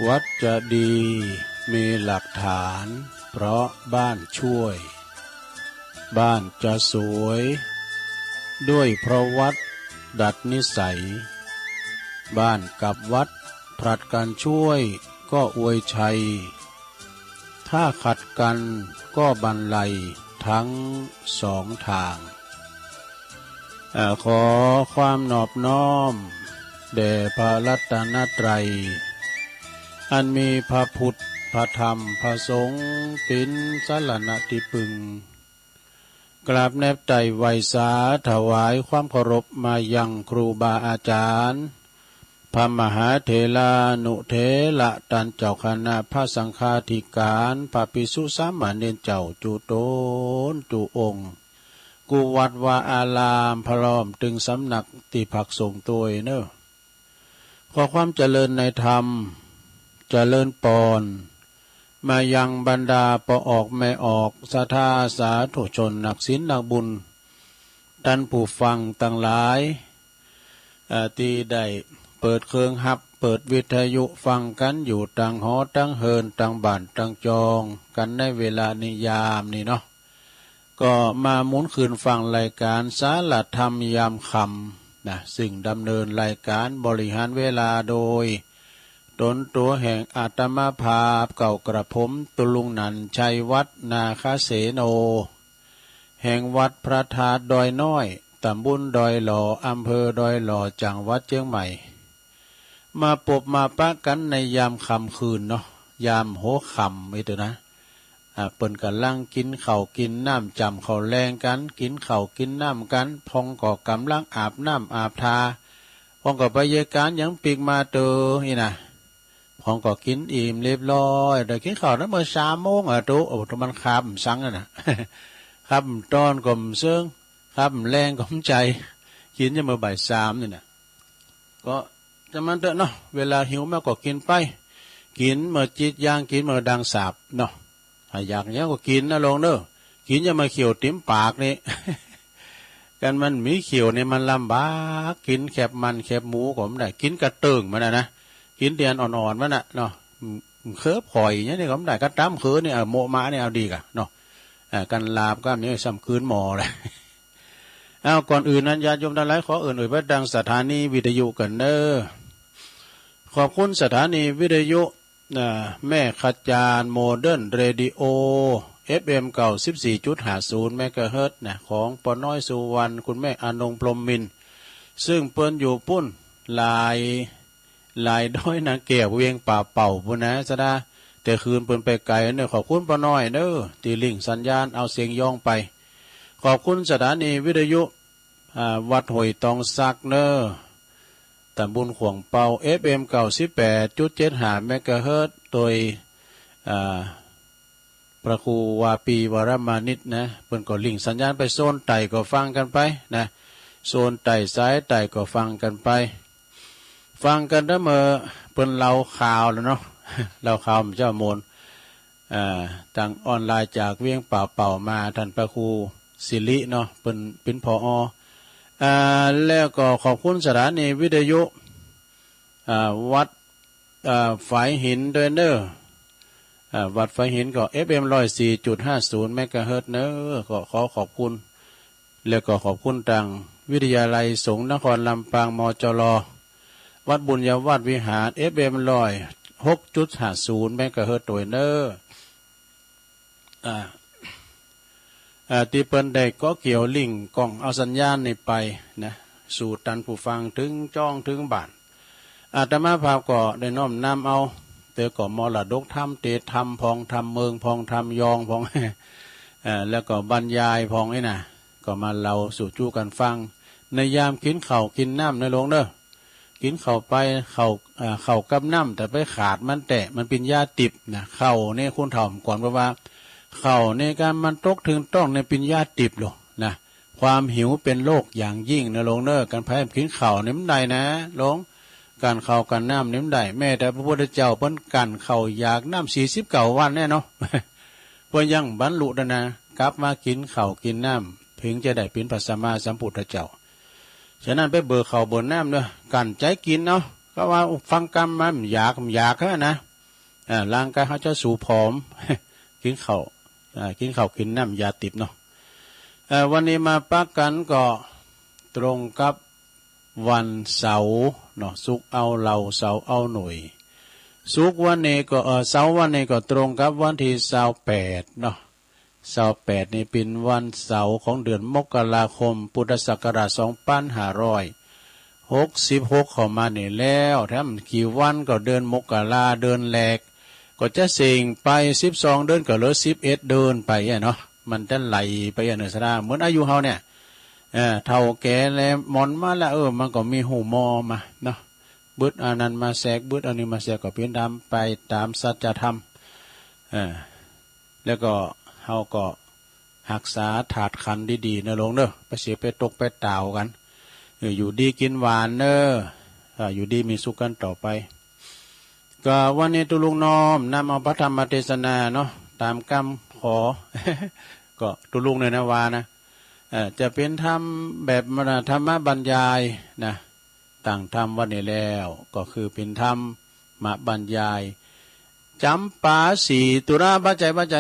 วัดจะดีมีหลักฐานเพราะบ้านช่วยบ้านจะสวยด้วยเพราะวัดดัดนิสัยบ้านกับวัดผลัดกันช่วยก็อวยชัยถ้าขัดกันก็บรรลัยทั้งสองทางขอความนอบน้อมแด่พระรัตนตรัยอันมีพระพุทธพระธรรมพระสงฆ์เป็นสรณะที่พึ่งกราบแนบใจไหวสาถวายความเคารพมายังครูบาอาจารย์พระมหาเถรานุเถระตันเจ้าคณะพระสังฆาธิการพระภิกษุสามเณรเจ้าจุโตนจุองค์กุวัดวาอารามพร้อมตึงสำนักติภักส่งตัวเนอะขอความเจริญในธรรมเจริญปอนมายังบรรดาปออกไม่ออกศรัทธาสาธุชนนักศีลนักบุญท่านผู้ฟังต่างหลายที่ได้เปิดเครื่องฮับเปิดวิทยุฟังกันอยู่ต่างหอต่างเฮินต่างบ้านต่างจองกันในเวลานิยามนี่เนาะก็มาหมุนคืนฟังรายการสาระธรรมยามค่ำนะซึ่งดำเนินรายการบริหารเวลาโดยตนตัวแห่งอาตมาภาพเก่ากระผมตุลุงนันชัยวัดนาคเสโนแห่งวัดพระธาตุดอยน้อยตำบลดอยหล่ออำเภอดอยหล่อจังหวัดเชียงใหม่มาปบมาปะกันในยามค่ำคืนเนาะยามโหค่ำไม่ตัวนะเปิ่นกันลังกินข้าวกินน้ำจำข้าวแรงกันกินข้าวกินน้ำกันพองก่อกำลังอาบน้ำอาบทาพองก่อไปเยการยังปีกมาเตอนี่นะพองก็กินอิ่มเรียบร้อยแต่กินข้าวนั้นเมื่อ3 โมงตุ๊โอ้มันคับสังนะคับตอนกลมเสื่องคับแรงกลมใจกินจะเมื่อบ่าย 3นี่นะก็จะมันเถอะเนาะเวลาหิวมากก็กินไปกินเมื่อจิตย่างกินเมื่อดังสาบเนาะถ้าอยากเนี้ยก็กินนะลงเด้อกินจะมาเขียวติ้มปากนี่ กันมันมีเขียวเนี่ยมันลำบากกินแคบมันแคบหมูก็ไม่ได้กินกระเติงมันนะกินเตียนอ่อนๆมันน่ะเนาะเคือผอยเนี่ยนี่ก็ไม่ได้กระตั้มคือเนี่ยโมมาเนี่ยเอาดีกะเนาะกันลาบก็นี่ซ้ำคืนหมอเลยเอาก่อนอื่นนั้นญาติโยมทั้งหลายขอเอ่ยพระดังสถานีวิทยุกันเด้อขอบคุณสถานีวิทยุแม่ขจารโมเดิร์นเรดิโอ FM 94.50 เมกะเฮิรตซ์นะของปอน้อยสุวรรณคุณแม่อนงพรหมมินทร์ซึ่งเปิ้นอยู่ปุ้นลายด้อยนางแก้วเวียงป่าเป่าพุ่นนะซะดาแต่คืนเปิ้นไปไกลเนี่ยขอบคุณปอน้อยเด้อตีลิงสัญญาณเอาเสียงย่องไปขอบคุณสถานีวิทยุวัดห้วยตองซักเนอตำบลขวงเปา FM 98.75 เมกะเฮิรตซ์โดยพระครูวาปีวรมานิตนะเปิ้นก็ลิงสัญญาณไปโซนไต่ก็ฟังกันไปนะโซนไต่ซ้ายไต่ก็ฟังกันไปฟังกันได้เมื่อเปิ้นเล่าข่าวแล้วเนาะเล่าข่าวเจ้าโมนทางออนไลน์จากเวียงป่าเป่ามาท่านพระครูศิริเนาะเป็นผอ.แล้วก็ขอบคุณสถานีวิทยุวัดฝายหินด้วยเนอวัดฝายหินก็ FM 104.50 เมกะเฮิรตซ์เนอก็ขอขอบคุณแล้วก็ขอบคุณทางวิทยาลัยสงฆ์นครลำปางมจร.วัดบุญญาวาสวิหาร FM 106.50 เมกะเฮิรตซ์ด้วยเนอที่เปิ้นได้ก็เกี่ยวลิงก์กล้องเอาสัญญาณนี่ไปนะสู่ท่านผู้ฟังถึงจ้องถึงบ้านอาตมาภาพก็ได้น้อมนำเอาเตอก็มรดกธรรมเตธรรมพองธรรมเมืองพองธรรมยองพอง แล้วก็บรรยายพองนี่นะก็มาเราสู่จู้กันฟังในยามกินข้าวกินน้ำในหลวงเด้อกินข้าวไปข้าวกับน้ำแต่ไปขาดมันแตะมันเป็นยาติบนะข้าวนี่คุณถ่อมก่อนเพราะว่าข้าวในการมันตกถึงต้องในเป็นยาติบหรอกนะความหิวเป็นโรคอย่างยิ่งนะหลวงเด้อการพยายามกินข้าวนี่มันได้นะหลวงการข้าวกันน้ำนี่มันได้แม่แต่พระพุทธเจ้าเพิ่นกันข้าวอยากน้ำ49 วันแน่เนาะ เพิ่นยังบรรลุแล้วนะกลับมากินข้าวกินน้ำถึงจะได้เป็นพระสัมมาสัมพุทธเจ้าฉะนั้นไปเบิกข้าวบนน้ำเด้อกันใจกินเนาะก็ว่าฟังกรรมมันอยากนะ ร่างกายเขาจะสูผอม กินข้าวกินน้ำยาติดเนาะวันนี้มาปักกันก็ตรงกับวันเสาร์เนาะศุกร์เอาเราเสาร์เอาหน่วยศุกร์วันนี้ก็เสาร์วันนี้ก็ตรงกับวันที่28เนาะ28นี่เป็นวันเสาร์ของเดือนมกราคมพุทธศักราช2566เข้ามานี่แล้วแถมกี่วันก็เดือนมกราเดือนแรกก็จะเสี่งไป12เดือนก็เหลือ11เดือนไปเนาะมันจะไหลไปอย่างนึงซะนะเหมือนอายุเฮาเนี่ยเท่าแก่แล้วหมอนมาแล้วมันก็มีหูมอมาเนาะบึดอันนั้นมาแทรกบึดอันนี้มาแทรกก็เป็นตามไปตามสัจธรรมแล้วก็เฮาก็รักษาถาดขันดีๆนะลงเด้อไปเสียไปตกไปตาวกันอยู่ดีกินหวานเด้ออยู่ดีมีสุขกันต่อไปก็วันนี้ตุลุงน้อมนำเอาพระธรรมเทศนาเนาะตามกรรมขอ ก็ตุลุงในนวานะจะเป็นธรรมแบบธรรมบรรยายนะต่างธรรมวันนี้แล้วก็คือเป็นธรรมมาบรรยายจำปาสีตุระบ้าใจ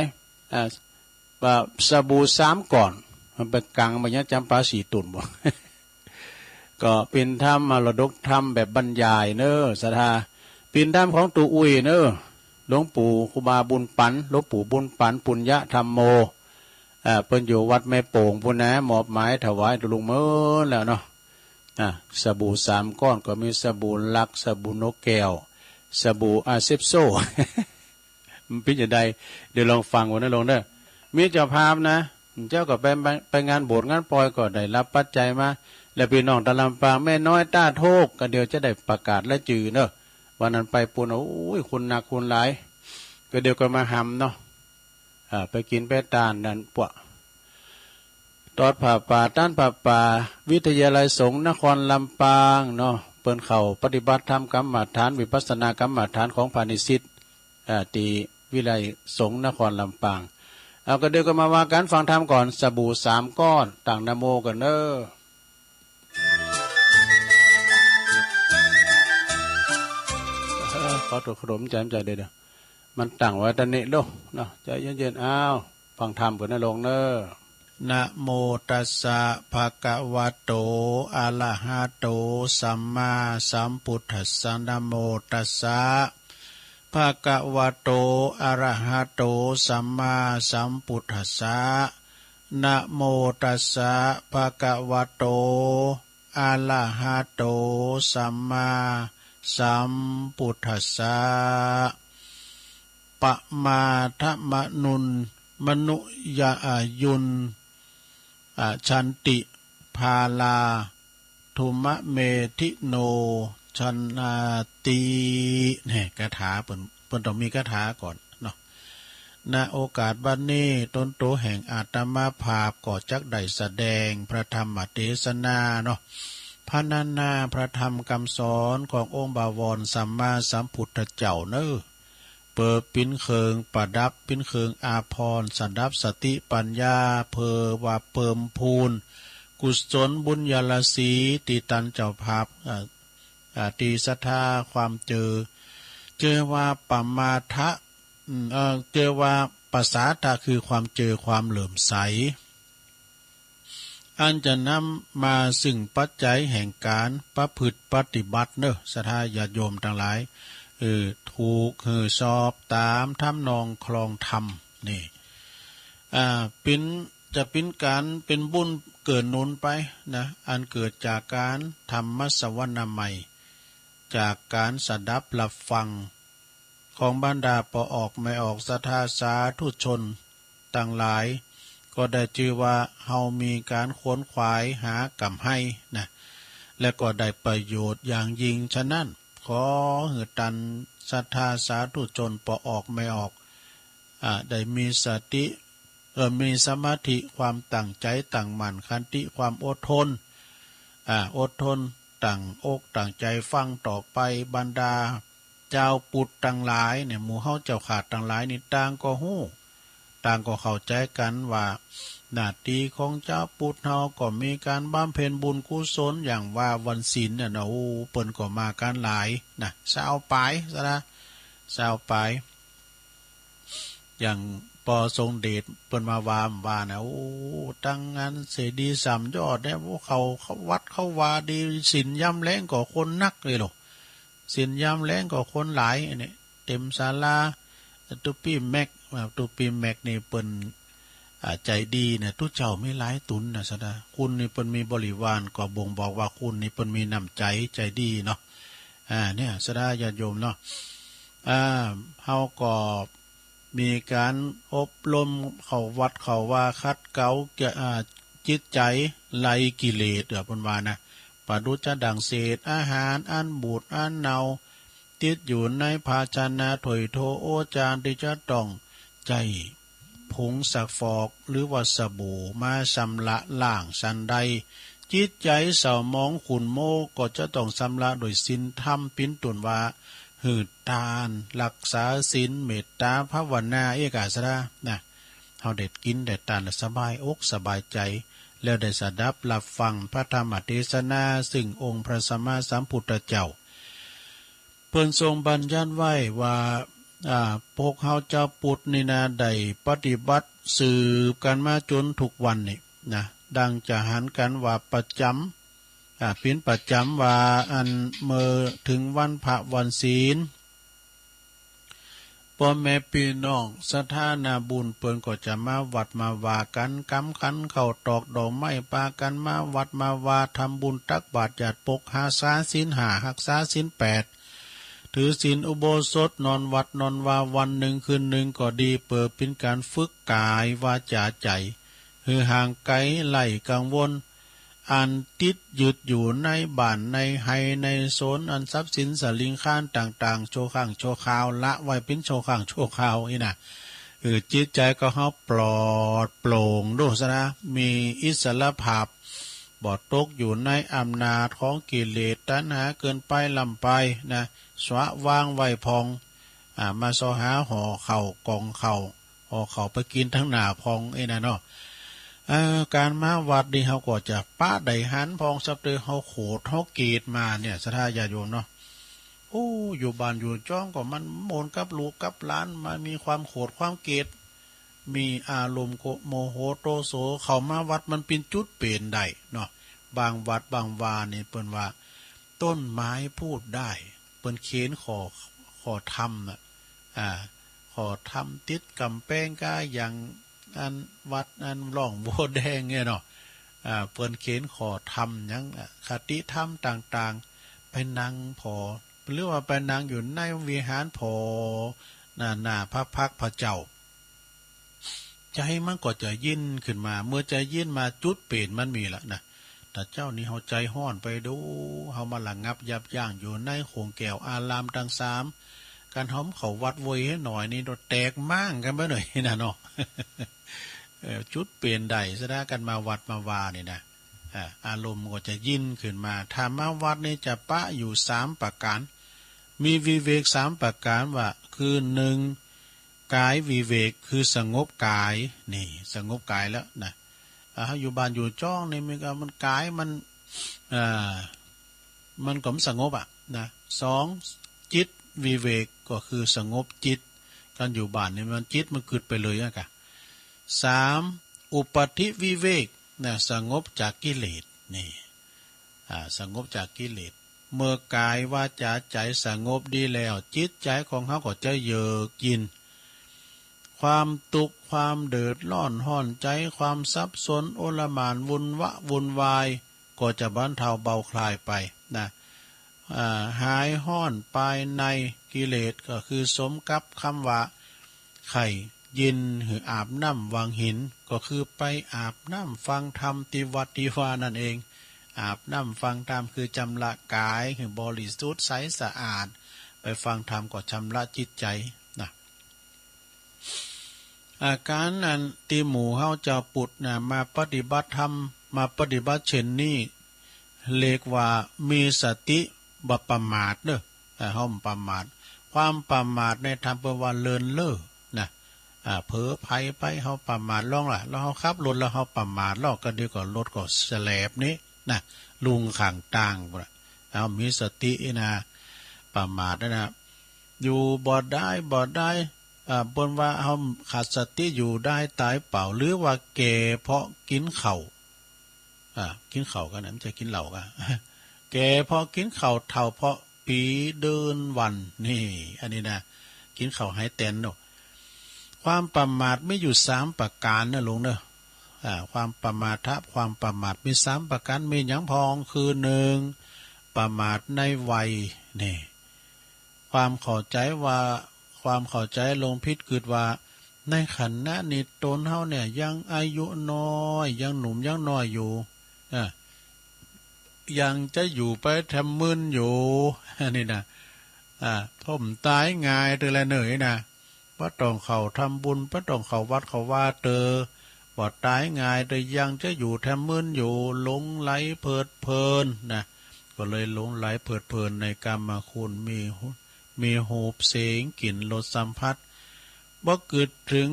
สบู่3ก่อนมันไปกังมันยังจำปาสีตุ่นบ่ ก็เป็นธรรมมรดกธรรมแบบบรรยายเนอศรัทธาเป็นธรรมของตู่อุ้ยเนอหลวงปู่ครูบาบุญปันหลวงปู่บุญปันปุญญธรรมโมเปิ้นอยู่วัดแม่โป่งพุ่นนะมอบหมายถวายตุลุงเมื่อแล้วเนาะสบู่3ก้อนก็มีสบู่ลักสบู่นกแก้วสบู่อาเซปโซ มันเป็นอย่างใดเดี๋ยวลองฟังวันนั้นลงเด้อมีเจ้าภาพนะเจ้าก็ไปงานโบสถ์งานปล่อยก็ได้รับปัจจัยมาแล้วพี่น้องตะลำปางแม่น้อยต้าโทกก็เดี๋ยวจะได้ประกาศและจือเนอะวันนั้นไปปูนโอ้ยคุณหนักคุณหลายก็เดี๋ยวก็มาหำเนาะไปกินไปตานนั่นปะตอดผ่าป่าต้านผ่าป่าวิทยาลัยสงฆ์นครลำปางเนาะเปิ้นเข้าปฏิบัติธรรมกรรมฐานวิปัสสนากรรมฐานของพาณิสิตตีวิไลสงฆ์นครลำปางเอาก็เดี๋ยวก็มาว่ากันฟังธรรมก่อนสบู่3ก้อนต่างนะโมกันเนอขอตัวขนมใจเดี๋ยวมันตั้งไว้ตอนนี้ลูกเนาะใจเย็นๆอ้าวฟังธรรมกันนะลงเนอนะโมตัสสะภะคะวะโตอะระหะโตสัมมาสัมพุทธัสสะนะโมตัสสะภะคะวะโตอะระหะโตสัมมาสัมพุทธัสสะนะโมตัสสะภะคะวะโตอะระหะโตสัมมาสัมพุทธัสสะปะมาทะมะนุนมนุยายุนชันติภาลาธุมะเมธิโนชันนาตีเนี่ยคาถาเปิ่นต้องมีคาถาก่อนเนาะณโอกาสบัดนี้ต้นโตแห่งอาตมาภาพก็จักได้แสดงพระธรรมเทศนาเนาะพรรณนาพระธรรมคำสอนขององค์บวรสัมมาสัมพุทธเจ้าเนอเปิดปิ้นเคิงประดับปิ้นเคิงอาภรณ์สันดับสติปัญญาเพอว่าเปิมพูนกุศลบุญญาลสีติตันเจ้าภาพตีศรัทธาความเจอว่าปมาทะเจอว่าภาษาตาคือความเจอความเหลื่อมใสอันจะนำมาซึ่งปัจจัยแห่งการประพฤติปฏิบัติเนอะศรัทธาญาติโยมทั้งหลายถูกสอบตามทำนองคลองธรรมนี่จะเป็นการเป็นบุญเกิดนุนไปนะอันเกิดจากการธรรมสวรรณใหม่จากการสดับรับฟังของบรรดาปออกไม่ออกศรัทธาสาธุชนต่างหลายก็ได้ชื่อว่าเฮามีการขวนขวายหากรรมให้นะและก็ได้ประโยชน์อย่างยิ่งฉะนั้นขอหือตันศรัทธาสาธุชนปออกไม่ออกได้มีสติมีสมาธิความตั้งใจตั้งมั่นขันติความอดทนอดทนตั้งอกตั้งใจฟังต่อไปบรรดาเจ้าปุตต่างหลายเนี่ยหมู่เฮาเจ้าขาดต่างหลายนี่ต่างก็ฮู้ต่างก็เข้าใจกันว่าหน้าที่ของเจ้าปุตเฮาก็มีการบำเพ็ญบุญกุศลอย่างว่าวันศีลเนี่ยนะโอ้เปิ้นก็มากันหลายนะ20 ปลายซะนะ20 ปลาย อย่างปอทรงเดชเปิ้นมาวามว่านะโอ้ตั้งงานเสดีสามยอดเนี่ยพวกเขาวัดเขาวาดีศีลย่ำแรงกว่าคนนักเลยหรอศีลย่ำแรงกว่าคนหลายเนี่ยเต็มศาลาตุปี้แม็กตุปี้แม็กนี่เปิ้นใจดีเนี่ยทุกเจ้าไม่หลายตุนนะสดาคุณนี่เปิ้นมีบริวารก็บ่งบอกว่าคุณนี่เปิ้นมีน้ำใจใจดีเนาะเนี่ยสดาญาติโยมเนาะเฮาก็มีการอบรมเข้าวัดเข้าว่าคัดเกาจิตใจไล่กิเลสเพิ่นว่านะปะดุจะดังเศษอาหารอันบูดอันเนาติดอยู่ในภาชนะถอยโถโอจานที่จะต้องใจผงสักฟอกหรือว่าสบู่มาชำระล้างสันใดจิตใจเศร้ามองขุ่นโมก็จะต้องชำระโดยศีลธรรมปิ้นตุนว่าหืดตาลรักษาศีลเมตตาภาวนาเอกาสระนะเฮาเด็ดกินเด็ดตาลสบายอกสบายใจแล้วได้สดับรับฟังพระธรรมเทศนาซึ่งองค์พระสัมมาสัมพุทธเจ้าเพิ่นทรงบัญญัติไว้ว่าพวกเฮาเจ้าปุตนี่นาได้ปฏิบัติสืบกันมาจนทุกวันนี่นะดังจะหันกันว่าประจำเป็นประจำว่าอันเมื่อถึงวันพระวันศีลพ่อแม่พี่น้องสถานาบุญเปิ้นก็จะมาวัดมาว่ากันกำขันเข้าตอกดอกไม้ปากันมาวัดมาว่าทำบุญตักบาตรญาติปกหาษาศีล5รักษาศีล8ถือศีลอุโบสถนอนวัดนอนวาวันหนึ่งคืนหนึ่งก็ดีเปิดเป็นการฝึกกายวาจาใจคือห่างไกลไล่กังวลอันติดยึดอยู่ในบ้านในไฮในโซนอันทรัพย์สินสลิงข้านต่างๆโชว์ข้างโชว์ข่าวละไว้เป็นโชว์ข้างโชว์ข่าวนี่นะจิตใจก็เฮาปลอดโปร่งดูซะนะมีอิสระภาพบ่ตกอยู่ในอำนาจของกิเลสตัณหาเกินไปลำไปนะสวะวางไว้พองมาซอหาห่อเข่ากองเข่าห่อเข่าไปกินทั้งหน้าพองนะเนาะการมาวัดดีเฮาก็จะป้าไดหันพองสับเตอเฮาโขดเฮาเกตมาเนี่ยสถาญาโยมเนาะโอ้อยู่บ้านอยู่จ้องก็มันโมนกับลูกกับหลานมามีความโขดความเกตมีอารมณ์โมโหโตโสเข้ามาวัดมันเป็นจุดเปลี่ยนได้เนาะบางวัดบางวานี่เปิ้นว่าต้นไม้พูดได้เปิ้นเขียนขอทำน่ะขอทำติดกำแพงก้าอย่างอันวัดอันร่องบัวแดงเนี่ยเนาะเปิ้นเขียนขอทำยังคติธรรมต่างๆไปนั่งพอหรือว่าไปนั่งอยู่ในวิหารพอหน้าพระพักพระเจ้าใจมันก็จะยินขึ้นมาเมื่อใจยินมาจุดเปลี่ยนมันมีละนะแต่เจ้านี่เฮาใจห้อนไปดูเฮามาหลังงับยับยั้งอยู่ในโขงแก้วอารามทั้ง3การหอมเขาวัดเวยให้หน่อยนี่แตกมั่งกันไปหน่อยนะเนาะจุดเปลี่ยนใดซะได้กันมาวัดมาวานี่นะอารมณ์ก็จะยินขึ้นมาธรรมวัดนี่จะปะอยู่3ประการมีวิเวก3ประการว่าคือ1กายวิเวกคือสงบกายนี่สงบกายแล้วนะอยู่บ้านอยู่จ้องนี่มันกายมันก็สงบนะ2จิตวิเวกก็คือสงบจิตการอยู่บ้านนี่มันจิตมันกึดไปเลยอะกะ3อุปธิวิเวกนะสงบจากกิเลสนี่สงบจากกิเลสเมื่อกายวาจาใจสงบดีแล้วจิตใจของเขาก็จะเยือกยินความตุกข์ความเดือดร้อนห้อนใจความสับสนโอลหม่านวุ่นวายก็จะบรรเทาเบาคลายไปนะหายห้อนภายในกิเลสก็คือสมกับคำว่าไข่ยินหรืออาบน้ำวังหินก็คือไปอาบน้ำฟังธรรมติวัดติวานั่นเองอาบน้ำฟังธรรมคือจำละกายคือบริสุทธิ์ใสสะอาดไปฟังธรรมก็ชำระจิตใจนะอาการนั้นที่หมู่เฮาเจ้าปุตนะมาปฏิบัติธรรมมาปฏิบัติเช่นนี้เรียกว่ามีสติบ่ประมาทเด้อเฮาประมาทความประมาทในธรรมแปลว่าเลินเล่อนะเผลอไผไปเฮาประมาทล่องล่ะแล้วเฮาขับรถแล้วเฮาประมาทลอกก็ดีกว่ารถก็แสลบนี้นะลุงข้างต่างบ่เอามีสตินะประมาทนะอยู่บ่ได้ บนว่าเฮาขาดสติอยู่ได้ตายเปล่าหรือว่าแก่เพราะกินข้าวกินข้าวกันนะไม่ใช่กินเหล้ากันแก่เพราะกินข้าวเฒ่าเพราะปีเดินวันนี่อันนี้นะกินข้าวให้แตนเนาะความประมาทไม่อยู่3ประการนะลุงเนาะความประมาทความประมาทมี3ประการมีหยังพองคือ1ประมาทในวัยนี่ความเข้าใจว่าความเข้าใจลงผิดคือว่าในขันธ์นี้ตนเฮาเนี่ยยังอายุน้อยยังหนุ่มยังน้อยอยู่ยังจะอยู่ไปทำมึนอยู่นี่นะท่มตายง่ายตัวละเหนื่อยนะว่าต้องเขาทำบุญว่าต้องเขาวัดเขาว่าบ่ตายง่ายแต่ยังจะอยู่ทำมึนอยู่หลงไหลเพิดเพลินนะก็เลยหลงไหลเพิดเพลินในกามคุณมีหูเสียงกลิ่นรสสัมผัสบ่เกิดถึง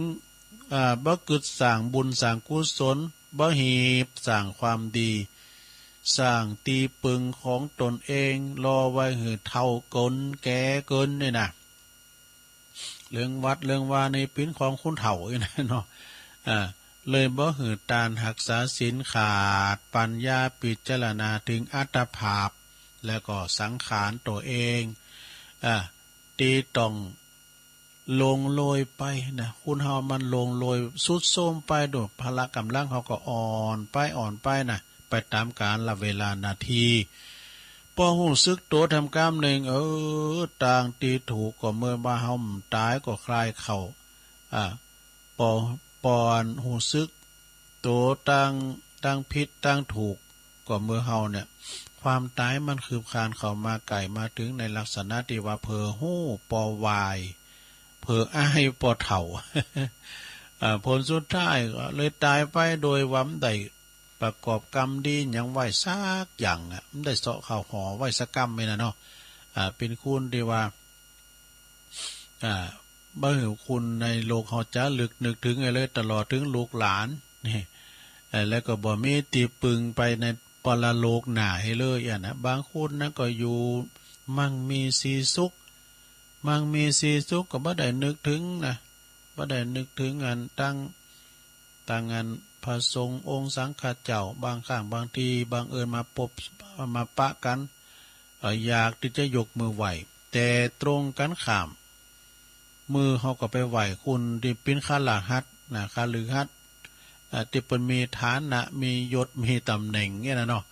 บ่เกิดสร้างบุญสร้างกุศลบ่หีบสร้างความดีสร้างตีปึงของตนเองรอไว้หือเท่ากลแก่เกินนี่นะเรื่องวัดเรื่องว่าในปิ้นของคุณเถ่าอีนะเนาะเลยบ่หือตานหักษาศีลขาดปัญญาพิจารณาถึงอัตภาพแล้วก็สังขารตัวเองตีต้องลงโรยไปนะคุณเฮามันลงโรยสุดโทรมไปโดยพละกำลังเขาก็อ่อนไปนะไปตามกาลละเวลานาทีพอหูซึกตัวทำกล้ามหนึ่งต่างตีถูกก็เมื่อมาเฮาตายก็คลายเข่าปอนหูซึกตัวตั้งพิษตั้งถูกก็เมื่อเฮาเนี่ยความตายมันคือคานเข้ามาไก่มาถึงในลักษณะที่ว่าเพอหู้ปอวายเพออ้ายปอเถ่า ผลสุดท้ายก็เลยตายไปโดยหวังได้ประกอบกรรมดีอย่างไหวซักอย่างมันได้เสาะข่าวหอไหวสักกรรมไม่นะเนาะเป็นคุณที่ว่าบ่หิวคุณในโลกเขาจะลึกนึกถึงไอ้เลยตลอดถึงลูกหลานนี่แล้วก็บ่มีตีปึงไปในปรโลกหน้าให้เลยนะบางคนนะก็อยู่มั่งมีสีสุขก็บ่ได้นึกถึงนะบ่ได้นึกถึงงานตั้งงานพระสงฆ์องค์สังฆเจ้าบางครั้งบางทีบางมาพบมาปะกันอยากที่จะยกมือไหวแต่ตรงกันข้ามมือเขาก็ไปไหวคุณที่เป็นคาลาหัดนะคาลือหัดที่เป็นมีฐานะมียศมีตำแหน่งเนี่ยนะเนาะ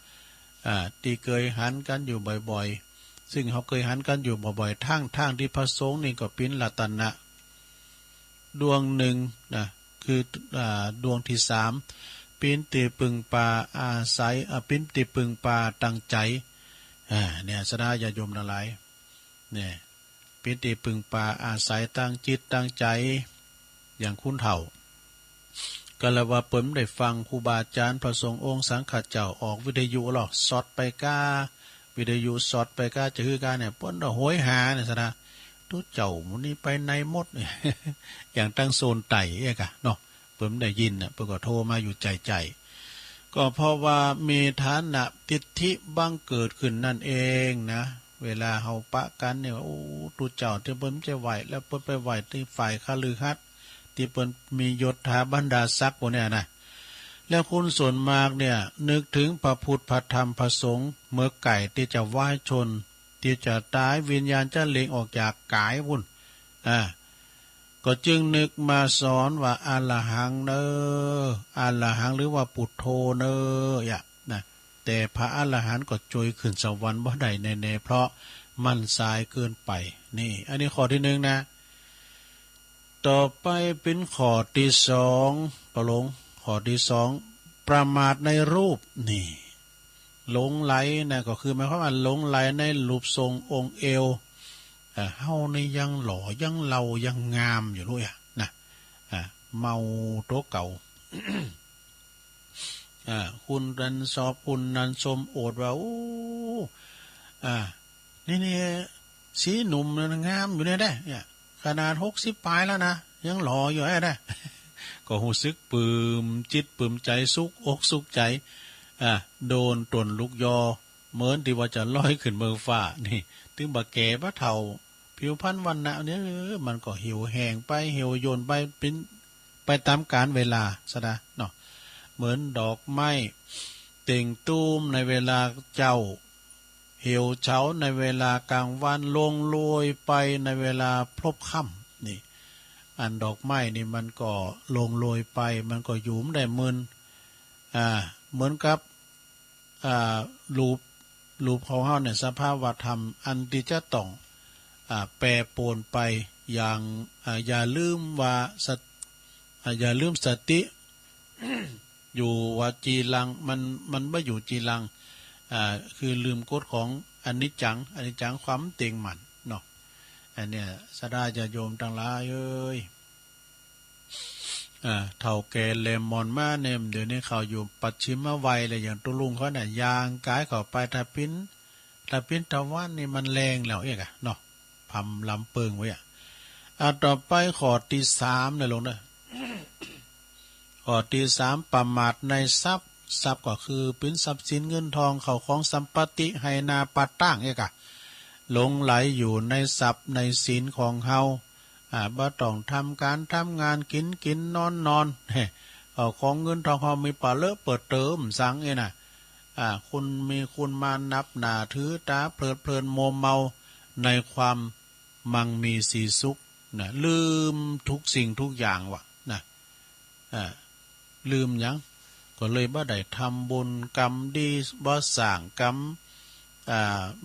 ที่เคยหันกันอยู่บ่อยๆซึ่งเขาเคยหันกันอยู่บ่อยๆทางที่พระสงฆ์นี่ก็เป็นรัตนะดวงหนึ่งนะคือดวงที่3ปิ้นตีปึงปาอาศัยปิ้นตีปึงปาตั้งใจเนี่ยสดาญาโยมทั้งหลายเนี่ยปิ้นตีปึงปาอาศัยตั้งจิตตั้งใจอย่างคุ้นเถ่าก็เลยว่าเปิ่มได้ฟังครูบาอาจารย์พระสงฆ์องค์สังฆเจ้าออกวิทยุหรอกสอดไปก้าวิทยุสอดไปก้าจะคือการเนี่ยป้นโหยหาเนี่ยสดาตัวเจ้ามันนี่ไปในมดเนี่ย อย่างตั้งโซนไต่เอกะเนาะเปิ่มได้ยินเปิ่มก็โทรมาอยู่ใจก็เพราะว่ามีฐานะทิฏฐิบังเกิดขึ้นนั่นเองนะเวลาเฮาปะกันเนี่ยโอ้ตัวเจ้าที่เปิ่มจะไหวแล้วเปิ่มไปไหวที่ฝ่ายคฤหัสถ์ที่เปิ่มมียศถาบรรดาศักดิ์พวกเนี่ยนะแล้วคุณส่วนมากเนี่ยนึกถึงพระพุทธพระธรรมพระสงฆ์เมื่อไก่ที่จะไหว้ชนที่จะตายวิญญาณจะเล็งออกจากกายวุ่นก็จึงนึกมาสอนว่าอะระหังเนอะระหังหรือว่าปุถโธเนอะนะแต่พระอรหันต์ก็จอยขึ้นสวรรค์บ่ได้แน่ๆเพราะมันสายเกินไปนี่อันนี้ข้อที่1นะต่อไปเป็นข้อที่2ประหลงข้อที่2ประมาทในรูปนี่หลงไหลนะก็คือหมายความว่าหลงไหลในรูปทรงองค์เอวเฮานี่ยังหล่อยังเล่ายังงามอยู่ด้วยนะเมาโตเก่า คุณนันสอบคุณนันสมโอดว่าโอ้นี่สีหนุ่มนะงามอยู่เนี่ยขนาด60ปลายแล้วนะยังหล่ออยู่ได้ ก็หูซึกปืมจิตปืมใจสุกอกสุกใจโดนตนลุกยอเหมือนที่ว่าจะลอยขึ้นเมืองฟ้านี่ถึงบะแก่บะเฒ่า ผิวพรรณวันณะเนี่ยมันก็เหี่ยวแห้งไปเหี่ยวโยนไปเป็นไปตามกาลเวลาซะนะเนาะเหมือนดอกไม้เต่งตูมในเวลาเจ้าเหี่ยวเฉาในเวลากลางวันลงโรยไปในเวลาพลบค่ำนี่อันดอกไม้นี่มันก็ลงโรยไปมันก็หยุมได้มึนเหมือนกับรูปของเฮาเนี่ยสภาวธรรมอันที่จะต้องแปรปรวนไปอย่างอย่าลืมว่าอย่าลืมสติ อยู่ว่าจีรังมันไม่อยู่จีรังคือลืมกฎของอนิจจังความเต็งหมันเนาะอันเนี้ยสดาจะโยมทั้งหลายเอ้ยเท่าแก่เลมมอนมาเนมเดี๋ยวนี้เขาอยู่ปัจฉิมวัยเลยอย่างตุลุงเขาเนี่ยยางกายเขาไปถ้าปิ้นตะวันนี่มันแรงแล้วเอกเนาะพำลำเปิงไว้ต่อไปขอที่3เนี่ยลงเด้อข้อที่3ประมาทในทรัพย์ก็คือเป็นทรัพย์สินเงินทองเข้าของสัมปติให้นาปัดตั้งเอกหลงไหลอยู่ในทรัพย์ในศีลของเฮาบ่ต้องทำการทำงานกินนอนเอาของเงินทองเฮามีปะเลอะเปิดเติมสังน่ะคุณมีคุณมานับหน้าถือตาเพลินโมเมาในความมั่งมีสีสุขนะลืมทุกสิ่งทุกอย่างวะนะลืมหยังก็เลยบ่ได้ทำบุญกรรมดีบ่สร้างกรรม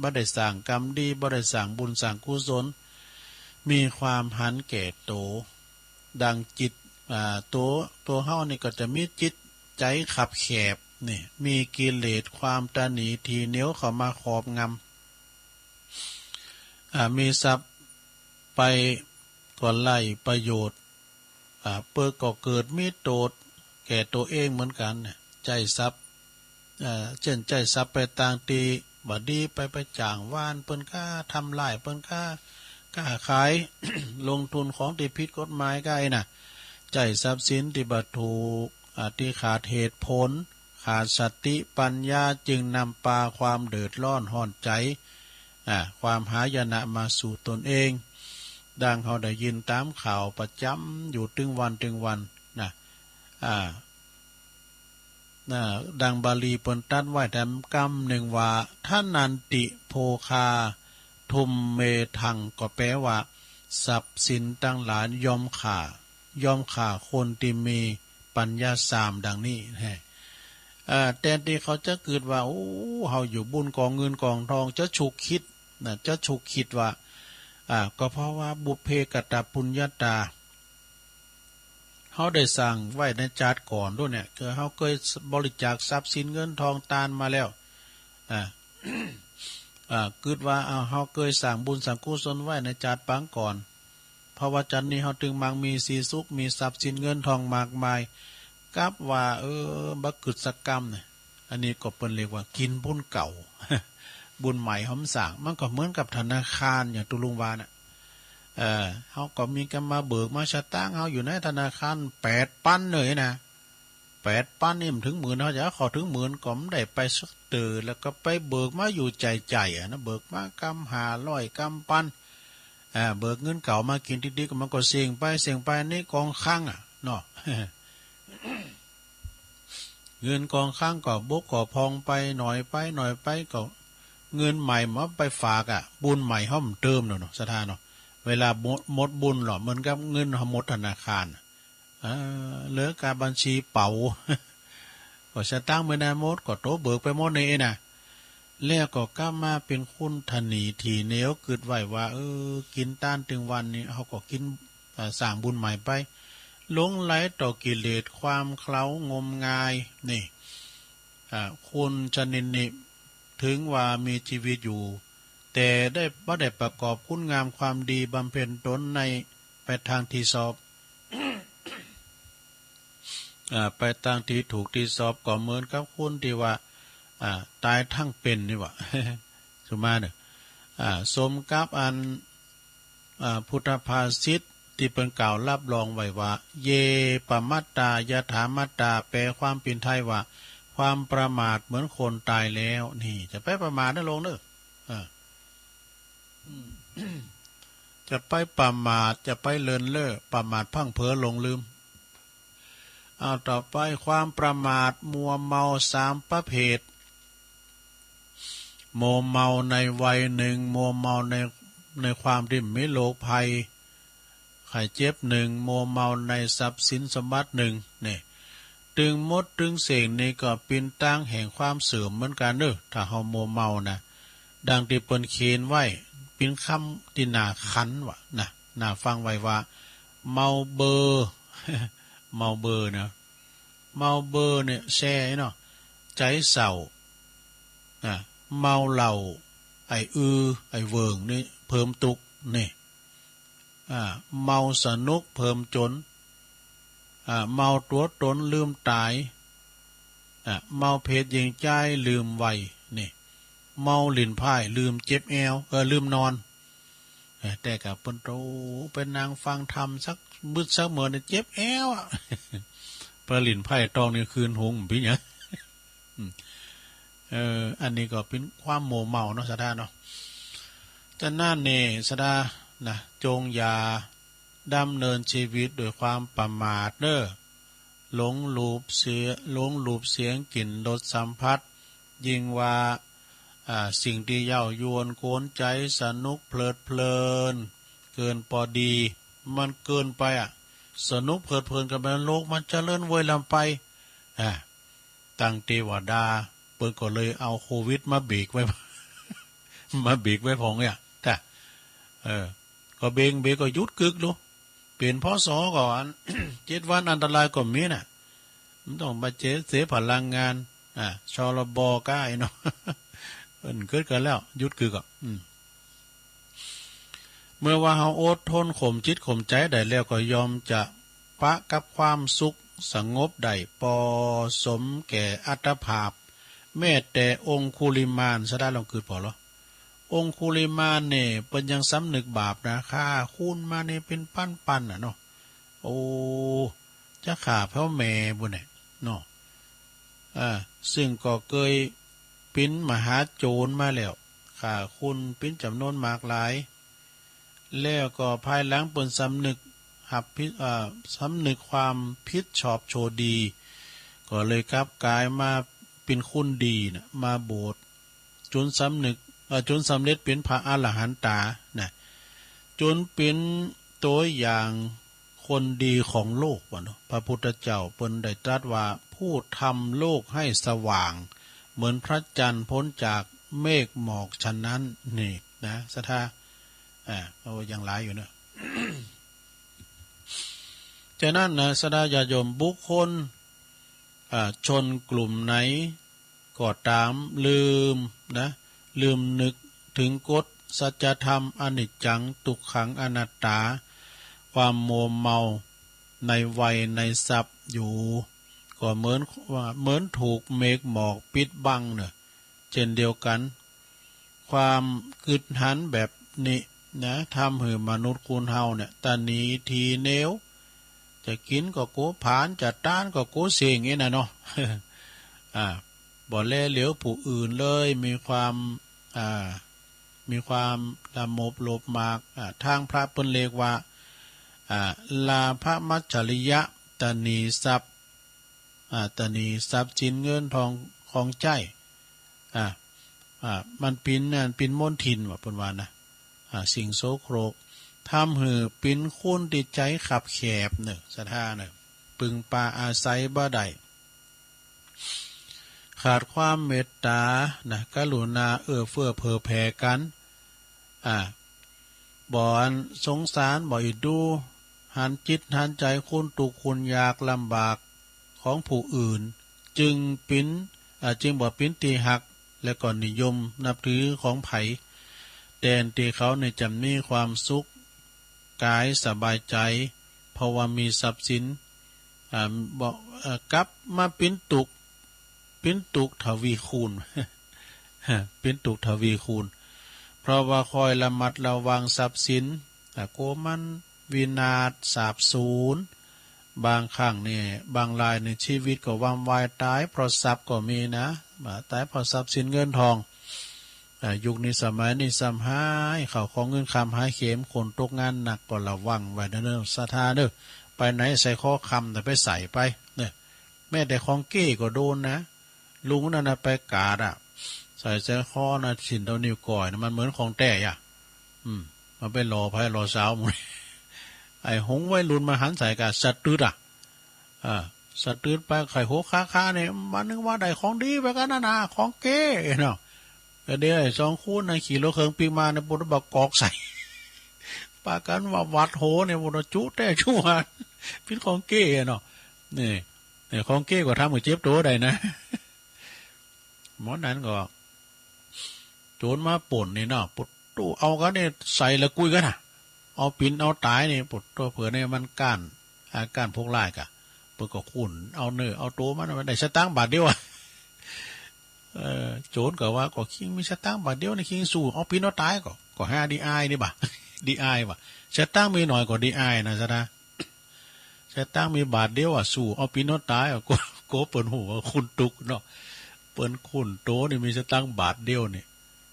บ่ได้สร้างกรรมดีบ่ได้สร้างบุญสร้างกุศลมีความหันแก่โตดังจิตตัวเฮานี่ก็จะมีจิตใจขับแคบนี่มีกิเลสความตนีทีเหนียวเข้ามาครอบงำมีทรัพย์ไปก็ไล่ประโยชน์เปิดก็เกิดมีโทษแก่ตัวเองเหมือนกันใจทรัพย์เช่นใจทรัพย์ไปต่างตีบ่ดีไปจ้างว่านเปิ้นค่าทำลายเปิ้นค่าขาย ลงทุนของที่ผิดกฎหมายก็น่ะใจทรัพย์สินที่บ่ถูกที่ขาดเหตุผลขาดสติปัญญาจึงนำพาความเดือดร้อนห้อนใจความหายนะมาสู่ตนเองดังเขาได้ยินตามข่าวประจำอยู่ถึงวันนะดังบาลีเปิ้นตรัสไว้แถมกรรมหนึ่งว่าท่านันติโภคาทุมเมทังก็แปลว่าทรัพย์สินตั้งหลายยอมข่าคนที่มีปัญญา3ดังนี้แต่ที่เขาจะเกิดว่าโอ้เฮาอยู่บุญกองเงินกองทองจะฉุกคิดว่าก็เพราะว่าบุพเพกตปุญญาตาเขาได้สั่งไว้ในจาดก่อนด้วยเนี่ยคือเขาเคยบริจาคทรัพย์สินเงินทองตานมาแล้วคิดว่าเขาเคยสั่งบุญสั่งกุศลไว้ในจาดปังก่อนเพราะว่าจันนี้เขาถึงมังมีสีสุขมีทรัพย์สินเงินทองมากมายกับว่าบักกึศกรรมเนี่ยอันนี้ก็เป็นเรียกว่ากินบุญเก่า บุญใหม่หอมสั่งมันก็เหมือนกับธนาคารอย่างตุลุงวาน่ะเขาก็มีกันมาเบิกมาชะตั้งเขาอยู่ในธนาคาร8,000เลยนะ8,000นี่มันถึง10,000เขาจะขอถึง10,000ก็ไม่ได้ไปสักเตือแล้วก็ไปเบิกมาอยู่ใจนะเบิกมากำ500กำ1,000เบิกเงินเก่ามากินดีๆก็มันก็เสี่ยงไปนี่กองข้างเนาะ เงินกองข้างก็บกก็พองไปหน่อยไปก็เงินใหม่มาไปฝากบุญใหม่ห้อมเติมเนาะสถานเนาะเวลาหมดบุญหรอเหมือนกับเงินหมดธนาคารเหลือการบัญชีเป่า ก็จะตั้งไม่ได้หมดก็โตเบิกไปหมดนี่นะแล้วก็กล้ามาเป็นคุณธนีทีเหนียวเกิดไว้ว่ากินต้านถึงวันนี้เขาก็กินสร้างบุญใหม่ไปหลงไหลต่อกิเลสความเคล้างมงายนี่คุณชนินนี่ถึงว่ามีชีวิตอยู่แต่บ่ได้ประกอบคุณงามความดีบำเพ็ญตนในไปทางที่ชอบ ไปทางที่ถูกที่ชอบก็เหมือนกับคุณที่ว่าตายทั้งเป็นนี่วะ สุมาเนี่ยสมกับอันพุทธภาษิตที่เป็นกล่าวรับรองไว้ว่าเยปมัตตายถามัตตาแปลความเป็นไทยว่าความประมาทเหมือนคนตายแล้วนี่จะไปประมาทนั่นลงเนอะ จะไปประมาทจะไปเลินเล่อประมาทพังเผลอหลงลืมเอาต่อไปความประมาทมัวเมาสามประเภทมัวเมาในวัยหนึ่งมัวเมาในความที่ไม่โลภภัยไข้เจ็บหนึ่งมัวเมาในทรัพย์สินสมบัติหนึ่งเนี่ยตึงมดตึงเสียงนี่ก็เป็นตั้งแห่งความเสื่อมเหมือนกันเนอะถ้าเฮามัวเมานะดังที่เปิ้นเขียนไว้เป็นคำที่น่าขันวะนะน่าฟังไว้ว่าเมาเบอร์ เมาเบอร์นะเมาเบอร์เนี่ยแช่เนาะใจเศร้าเมาเหล่าไอไอเวิงนี่เพิ่มตุกนี่เมาสนุกเพิ่มจนเมาตัวตนลืมตายเมาเพศยิงใจลืมวัยนี่เมาหลินพ่ายลืมเจ็บแอวลืมนอนแต่กับปนโตเป็นนางฟังธรรมสักบึดสักเหมือนเจ็บแอวปลาหลินไพ่ตองนี่คืนหงพี่เนี่ยอันนี้ก็เป็นความโมเมาเนาะสดาเนาะแต่นั่นเนี่ยสดานะจงอย่าดำเนินชีวิตโดยความประมาทเน้อหลงลูบเสียงกลิ่นรสสัมผัสยิ่งว่าสิ่งที่เย้ายวนโกนใจสนุกเพลินเกินพอดีมันเกินไปสนุกเพลินกับโลกมันจะเลื่อนเวยลำไปตั้งเทวดาเปิดก็เลยเอาโควิดมาเบรกไว้ มาเบรกไว้พองเนี่ยแต่ก็เบงก็ยุดกึกดูเปลี่ยนพศก่อน 7 วันอันตรายก็มีน่ะมันต้องมาเสียพลังงานชลบก้ายเนาะ เกิดกันแล้วยุดกึกเมื่อว่าเฮาอดทนข่มจิตข่มใจได้แล้วก็ยอมจะปะกับความสุขสงบได้ปอสมแก่อัตภาพแม้แต่องคุลิมานซะได้ลองคือพอหรอองคุลิมานเนี่ยเป็นยังสำนึกบาปนะฆ่าคูณมาเนี่ยเป็นปั้นเนาะโอ้จะฆ่าเพราะแม่บุญเนี่ยเนาะซึ่งก็เคยปิ้นมหาโจรมาแล้วฆ่าคุณปิ้นจำนวนมากหลายแล้วก็ภายหลังเปิ่นสำนึกสำนึกความผิดชอบโชดีก็เลยกลับกลายมาเป็นคุณดีนะมาโบสถ์จนสำนึกจนสำเร็จเป็นพระอรหันตานะจนเป็นตัวอย่างคนดีของโลกวะเนาะพระพุทธเจ้าเปิ้นได้ตรัสว่าผู้ทำโลกให้สว่างเหมือนพระจันทร์พ้นจากเมฆหมอกฉะนั้นนี่นะสถาเอาอย่างหลายอยู่เนะ ฉะนั้นนะสดาญาโยมบุคคลชนกลุ่มไหนก็ตามลืมนึกถึงกฎสัจธรรมอนิจจังทุกขังอนัตตาความโมเมาในวัยในทรัพย์อยู่ก็เหมือนถูกเมฆหมอกปิดบังเนอะเช่นเดียวกันความกึดหันแบบนี้นะทำให้มนุษย์คุณเฮาเนี่ยตาหนีทีเนวจะกินก็โกผานจะต้านก็โกเสียงงี้นะเนาะ บ่แลเหลียวผู้อื่นเลยมีความละโมบโลภมากทางพระเปิ้นเรียกว่าลาภมัจฉริยะตนีทรัพย์ตนีทรัพย์สินเงินทองของใจมันปินมนทินว่าเปิ้นว่านะสิ่งโสโครกทำหือปินคุ้นติดใจขับแคบเนอะสถาเนอะปึงปาอาศัยบ่ได้ขาดความเมตตานะกรุณาเอื้อเฟื้อเผื่อแผ่กันบ่อนสงสารบ่อยดูหันจิตหันใจคุณตุคุณยากลำบากของผู้อื่นจึงบ่ปิ้นตีหักและก็นิยมนับถือของไผแดนที่เขาในจำนี้ความสุขกายสบายใจเพราะว่ามีทรัพย์สินบอกกลับมาปิ้นตุกทวีคูณ ปิ้นตุกทวีคูณเพราะว่าคอยระมัดระวังทรัพย์สินแต่โกมันวินาศสาบสูญบางครั้งเนี่ยบางรายในชีวิตก็วามวายตายเพราะทรัพย์ก็มีนะตายเพราะทรัพย์สินเงินทอง ยุคนี้สมัยนี้สำหายเขาของเงินคำหาเข็มคนตกงานหนักก็ระวังไว้เด้อศรัทธาเด้อไปไหนใส่ข้อคำแต่ไปใส่ไปเนี่ยแม่แต่ของเก้ก็โดนนะลุงนั่นนะไปกาดใส่ใส่ข้อนะสินเท่านิ้วก้อยนะมันเหมือนของแต่มันไปรอไพ่รอเช้าหมดไอ้หงไว้ลุนมาหันใส่กับสัตว์ตืดสัตว์ตืดไปไข่โหค้าเนี่ยมันนึกว่าได้ของดีไปกันนะของเก้เนาะเดี๋ยวไอ้สองคู่นะขี่รถเครื่องปีมาในบนบักกอกใส่ปากันว่าวัดโหเนี่ยบนจุแต่ชั่วพิษของเก้เนาะนี่ของเก้ก็ทำกับเจ็บตัวได้นะหมอนั้นก็โจรมาป่นนี่เนาะปุดตู้เอากันเนี่ยใส่ละกุยกันนะเอาปิ่นเอาตายนี่ปุดตัวเผื่อเนี่ยมันก้านพวกไล่กะเปิดก็ขุ่นเอาเนื้อเอาตัวมันได้สตางค์บาทเดียวโจรก็ว่าก็คิงมีสตางค์บาทเดียวในคิงสู้เอาปิ่นเอาตายก็ห้าดีไอนี่บ่ะดีไอว่ะสตางค์มีหน่อยกว่าดีไอนะจ๊ะนะสตางค์มีบาทเดียวสู้เอาปิ่นเอาตายโกเปิ่นหัวคุณตุกเนาะเปิ่นขุ่นโตนี่มีสตางค์บาทเดียวนี่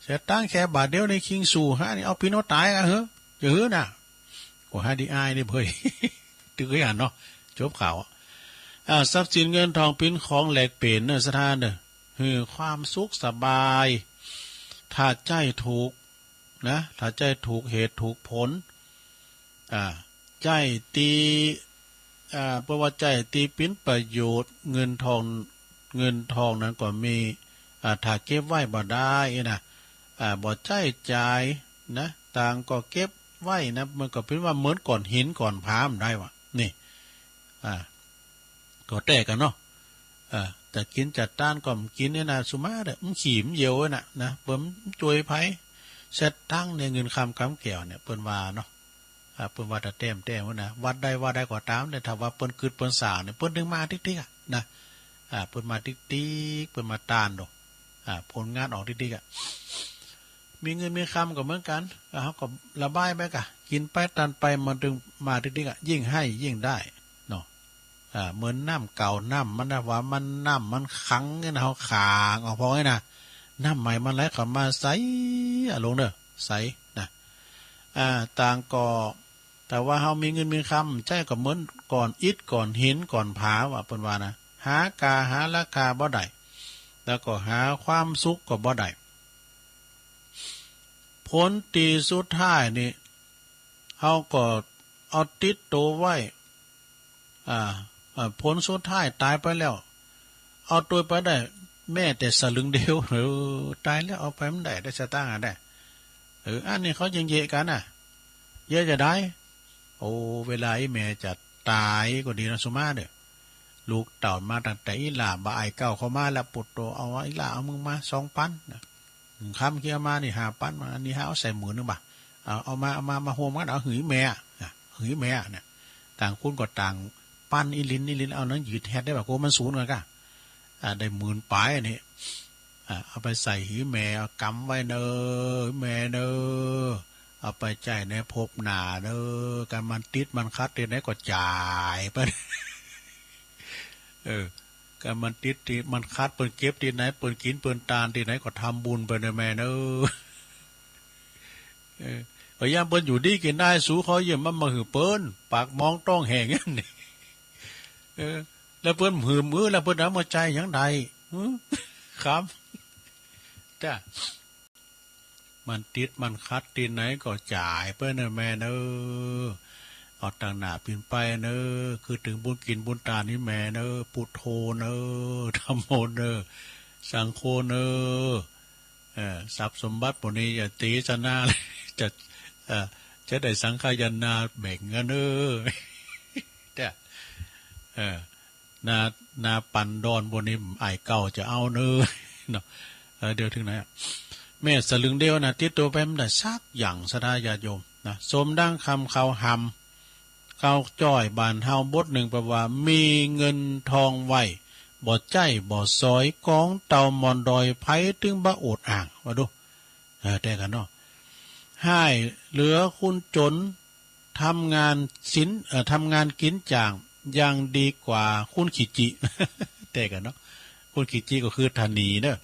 สตางค์แค่บาทเดียวในคิงสู้ฮะนี่เอาปิ่นเอาตายกันเหรอเยอะน่ะก็ห้าดีไอนี่เผยตึกไว้อ่านเนาะจบข่าวทรัพย์สินเงินทองปิ้นของแหลกเปลี่ยนเนอสถานเนอคือความสุขสบายถ้าใจถูกนะถ้าใจถูกเหตุถูกผลใจตีเพราะว่าใจตีปิ้นประโยชน์เงินทองนั้นก็มีถ้าเก็บไว้บ่ได้นะบ่ใจใจนะต่างก็เก็บไว้นะมันก็เป็นว่าเหมือนก่อนหินก่อนพามได้วะนี่ก็แตกกันเนาะแต่กินจัดต้านก็กินเนี่ยนะสุมาเด้อขีมเยียวน่ะนะเปิ้มจวยไผเสร็จตั้งในเงินคำแก้วเนี่ยเปิ้นว่าเนาะเปิ้นว่าแต่แต้มว่านะวัดได้ก็ตามแต่ถ้าว่าเปิ้นคืดเปิ้นสาวเนี่ยเปิ้นดึงมาติ๊กๆนะเปิ้นมาติ๊กเปิ้นมาตานดอกผลงานออกติ๊กมีเงินมีคำก็เหมือนกันเขาก็ระบายไปกะกินไปตันไปมันดึงมาติ๊กยิ่งให้ยิ่งได้เหมือนน้ำเก่าน้ำมันนะว่ามันน้ำมันขังเงี้ยนะเขาขางออกพอไงนะน้ำใหม่มันไหลเข้ามาใสลงเด้อใสนะต่างก็แต่ว่าเขามีเงินมีคำใจก็เหมือนก่อนอิฐก่อนหินก่อนผาว่าเป็นว่านะหาราคาบ่ได้แล้วก็หาความสุขก็บ่ได้ผลตีสุดท้ายนี่เขาก็เอาติดตัวไว้ผลสุดท้ายตายไปแล้วเอาตัวไปได้แม่แต่สลึงเดียวตายแล้วเอาไปมันได้สตางค์ได้อันนี้เขายังเยะกันเยอะจะได้โอ้เวลาไอ้แม่จะตายก็ดีนะสุมาเด้อลูกเต่ามาตั้งแต่อีหล่าบ่ายเก้าเขามาแล้วปุดโตเอาอีหล่าเอามึงมา2,000นะคำเคียมานี่5,000มาอันนี้เอาใส่หมื่นนึงบ่เอามาโฮมกันเอาหือแม่เนี่ยต่างคุณก็ต่างปั้นอีลินเอานั้นยืดแทนได้แบบโกมันศูนย์กันก็ได้10,000ปลายอันนี้เอาไปใส่หีแม่เอากำไว้เนอแม่เนอเอาไปจ่ายในภพหนาเนอการมันติดมันคัดเดี๋ยวไหนก็จ่ายไปการมันติดมันคัดเปิดเก็บที่ไหนเปิดกินเปิดตาลที่ไหนก็ทำบุญไปเนอแม่เนอพยายามเปิ้นอยู่ดีกินได้สู้เขาเยี่ยมมาหือเปิ้นปากมองต้องแหงงั้นนี่แล้วเปิ้นหืมแล้วเปิ้นเอามาใจอย่างใดครับจ้ามันติดมันคัดตีไหนก็จ่ายเปิ้นแม่เนอเอาต่างหน้าปิ่นไปเนอคือถึงบุญกินบุญตานี่แม่เนอพุทโธเนอธัมโมเนอสังโฆเนอทรัพย์สมบัติพวกนี้อย่าตีซะหน้าจะได้สังขายนาแบ่งกันแต่นาปันดอนบนนี้ไอเก่าจะเอาเนาะเดี๋ยวถึงไหนแม่สลึงเดียวนะติดตัวไปมันได้ซักอย่างสดาญาโยมนะสมดังคำเขาหำเขาจ้อยบานเฮาบทหนึ่งแปลว่ามีเงินทองไว้บ่ใจบ่ซอยกองเต่ามอนดอยไผ่ถึงบ่อดอ่างมาดูแต่กันเนาะให้เหลือคุณจนทำงานทำงานกินจ่างยังดีกว่าคุณขีจิแต่กันเนาะคุณขีจิก็คือธนีเนอะ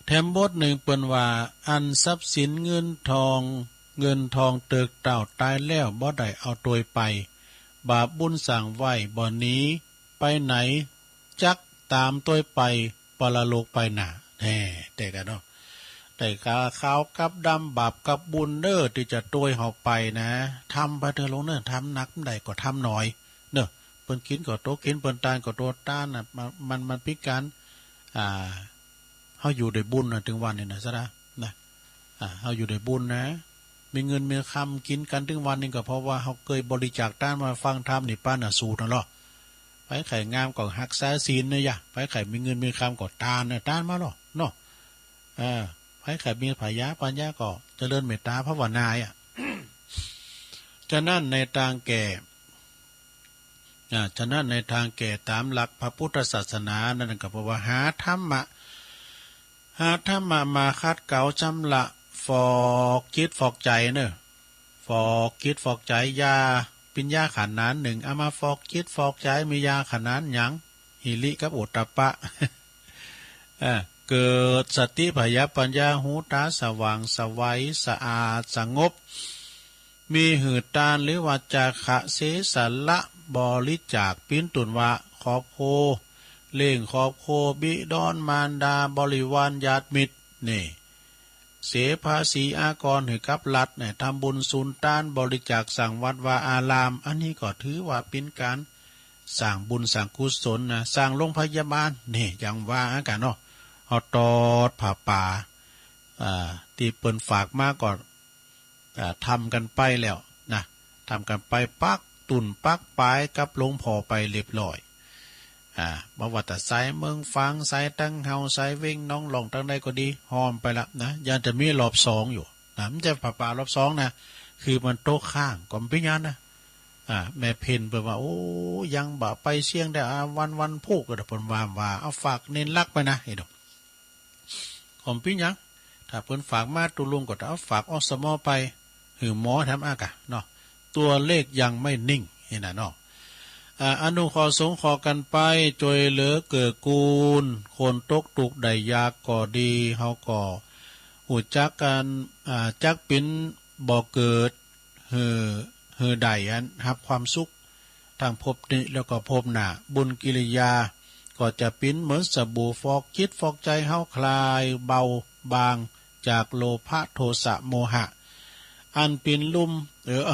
แถมบทหนึ่งเปิ้นว่าอันทรัพย์สินเงินทองเติกเต่าตายแล้วบ่ได้เอาตัวไปบาปบุญสั่งไว้บ่หนีไปไหนจักตามตัวไปปรโลกไปหนาแน่แต่กันเนาะแต่ขาวกับดำบาปกับบุญเด้อที่จะตัวเฮาไปนะทำไปเถอะลงเน้อทำหนักได้ก็ทำหน่อยเน้อเปิ้นกินก็โตกินเปิ้นตานก็โตต้านน่ะมันพิการเฮาอยู่ได้บุญน่ะถึงวันนี้นะซะนะเฮาอยู่ได้บุญนะมีเงินมีคำกินกันถึงวันนึงก็เพราะว่าเฮาเคยบริจาคต้านมาฟังธรรมนี่ป้าน่ะสูตรนั่นหรอไปไข่งามก็รักษาศีลเนี่ยยะไปไข่มีเงินมีคำก็ต้านน่ะต้านมาหรอเนาะไปไข่มีปัญญาก็เจริญเมตตาภาวนาฉะนั้นในทางแก่ตามหลักพระพุทธศาสนานั่นก็เพราะว่าหาธรรมะมาคัดเก่าจำละฟอกจิตฟอกใจเนอะฟอกจิตฟอกใจยาปิญญาขันธ์นั้นหนึ่งเอามาฟอกจิตฟอกใจมียาขันธ์นั้นหยังหิริกับโอตตัปปะ เกิดสติพยปัญญาหูตาสว่างสวัยสะอาดสงบมีหืดตาลหรือว่าจาคะเสสละบริจาคปิ้นตุนวะขอบโคเล่งขอบโคบิดอนมารดาบริวารญาติมิตรนี่เสภาษีอากรให้กับรัฐเนี่ยทำบุญสุนทานบริจาคสั่งวัดวาอารามอันนี้ก็ถือว่าเป็นการสร้างบุญสร้างกุศลนะสร้างโรงพยาบาลนี่อย่างว่ากันเนาะเอาตอดผ่าป่าที่เปิ้นฝากมาก่อนทำกันไปแล้วนะทำกันไปปักตุ่นปักปลายกับหลวงพ่อไปเรียบร้อยบ่ว่าแต่สายเมืองฟังสายตั้งเฮาสายเว้งน้องหลงตั้งใดก็ดีหอมไปละนะยังจะมีรอบสองอยู่นะมันจะผ่าป่ารอบสองนะคือมันโต๊ะข้างก็ไม่ยันนะแม่เพนเปิดว่าโอ้ยังบ่ไปเสี่ยงได้วันพูกก็ได้ผลว่าเอาฝากเน้นรักไปนะเห็นดอกผมพี่ยังถ้าเพิ่นฝากมาตุลุงก็เอาฝากอสมอไปหือหมอทำอากะเนาะตัวเลขยังไม่นิ่งเห็นน่ะเนาะอนุขอสงขอกันไปจอยเหลือเกิดกูลคนตกตุกได้ยากก่อดีเฮาก่อหูจักกันจักปิ้นบ่เกิดเฮอใดอันรับความสุขทางภพนี้แล้วก็ภพหน้าบุญกิริยาก็จะปิ้นเหมือนสบู่ฟอกจิตฟอกใจเฮาคลายเบาบางจากโลภะโทสะโมหะอันปินลุ่ม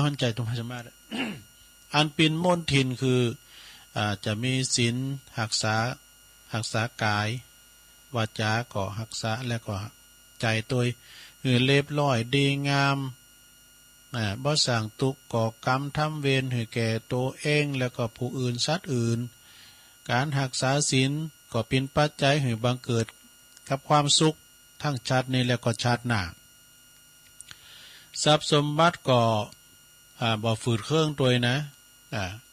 หันใจตรงพระสมาธิ อันปินมนทินคือจะมีศีลรักษากายวาจาก็รักษาและก็ใจตัวเรียบร้อยดีงามบ่สั่งตุกก่อกรรมทำเวรให้แก่ตัวเองแล้วก็ผู้อื่นสัตว์อื่นการรักษาศีลก็เป็นปัจจัยให้บังเกิดกับความสุขทั้งชาตินี้และก็ชาติหน้าทรัพย์สมบัติก็บ่ฝืดเครื่องตัวนะ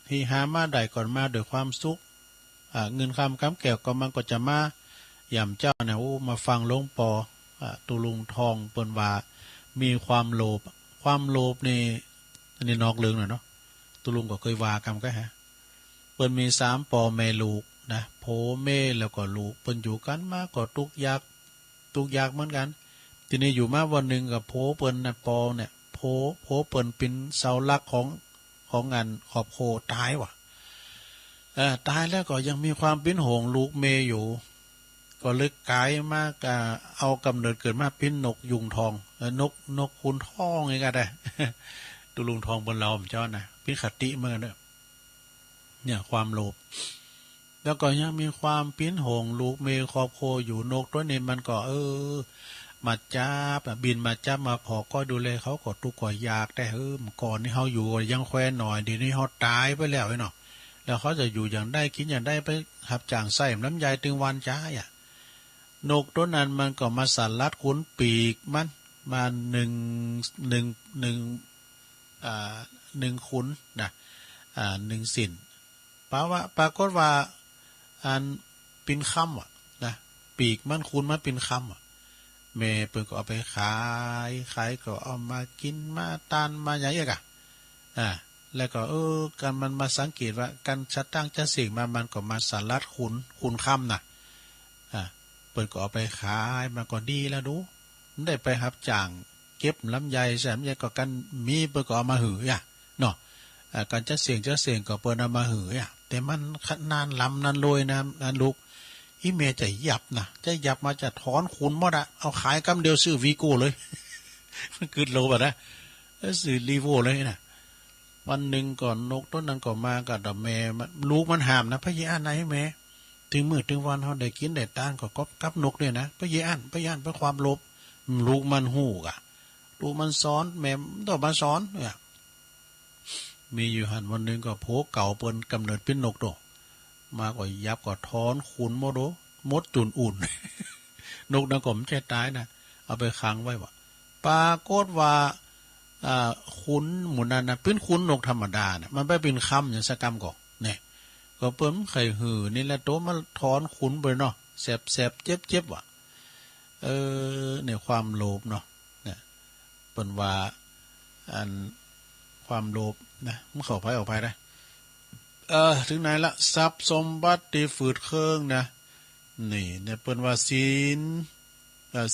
ที่หามาได้ก่อนมาด้วยความสุขเงินคำแก้วก็มันก็จะมาย่ำเจ้าเนี่ยมาฟังหลวงปอตุลุงทองเปิ้นว่ามีความโลภนี่อันนี้นอกเรื่องหน่อยเนาะตุลุงก็เคยว่ากำก็ฮะเปิ้นมี3ปอแม่ลูกนะโผแม่แล้วก็ลูกเปิ้นอยู่กันมาก็ทุกข์ยากเหมือนกันทีนี้อยู่มาวันหนึ่งกับโผเปิ้นน่ะปอเนี่ยโผเปิ้นเป็นเสาหลักของงานขอบโคตายว่ะตายแล้วก็ยังมีความเป็นห่วงลูกเมย์อยู่ก็เลยกลายมากเอากำเนิดเกิดมาเป็นนกยุงทองนกคุณทองไงกันได้ ตุลุงทองบนเราเจ้านะพิขติเมื่อเนี่ยความโลภแล้วก็ยังมีความปิ้นห่วงลูกเมย์ครอบโคอยู่นกตัวนี้มันก็มาจับบินมาจับมาพอก็ดูแลเขาก็ทุกข์ก็ยากแต่ก่อนนี่เขาอยู่ยังแควนหน่อยเดี๋ยวนี้เขาตายไปแล้วเนาะแล้วเขาจะอยู่อย่างได้กินอย่างได้ไปหับจางใส่น้ำใยถึงวันจ้านกตัวนั้นมันก็มาสั่นลัดขุนปีกมันมาหนึ่งขุนนะ1 สินปรากฏว่าอันปินค่ำนะปีกมันขุนมาปินค่ำแม่เปิ่นก็เอาไปขายก็เอามากินมาตานมาอย่างเงี้ยแล้วก็กันมันมาสังเกตว่ากันชัดตั้งจะสิ่งมันก็มาสลัดขุนค่ำนะเปิ ปิดก็เอาไปขายมาก็ดีแล้วดูได้ไปรับจ้างเก็บลำไยใช่ลำไยก็กันมีเปิดก็เอามาหือเนาะการจะเสียงก็เปิดเอามาหือแต่มันนานลำนานรวยนะนานลูกอีเมจะยับนะจะยับมาจะถอนขุนหมดอะเอาขายกำเดียวซื้อวีโก้เลย มันเกิดโลแบบนะซื้อรีโวเลยนะวันหนึ่งก่อนนกต้นนั้นก็มากับดอกแม่ลูกมันหามนะพะเยอ่านไหนแม่ถึงมื้อถึงวันเขาได้กินได้ต้านก็กับนกเนี่ยนะพะเยอ่านเพราะความโลภลูกมันหูกลูกมันซ้อนแม่ต้องมาซ้อนเนี่ยมีอยู่หันวันหนึ่งก็โผเก่าเปิ้นกำเนิดเป็นนกโตมาก็ยับก็ถอนขุนโมโดมดจุนอุ่น นกนั้นก็ไม่ใช่ตายนะเอาไปค้างไว้ว่าปรากฏว่าขุนหมุนนั้นนะเป็นขุนนกธรรมดานะมันไปเป็นคำอย่างสกรรมก่อนเนี่ยก็เปิ้มไข่หือนี่แหละโตมาถอนขุนไปเนาะแสบเจ็บว่ะเนี่ยความโลภเนาะเนี่ยเปิ้นว่าอันความโลภนะมันเข้าไปออกไปได้ถึงไหนละทรัพย์สมบัติที่ฝืดเครื่องนะนี่เนี่ยเปิ้นว่าศีล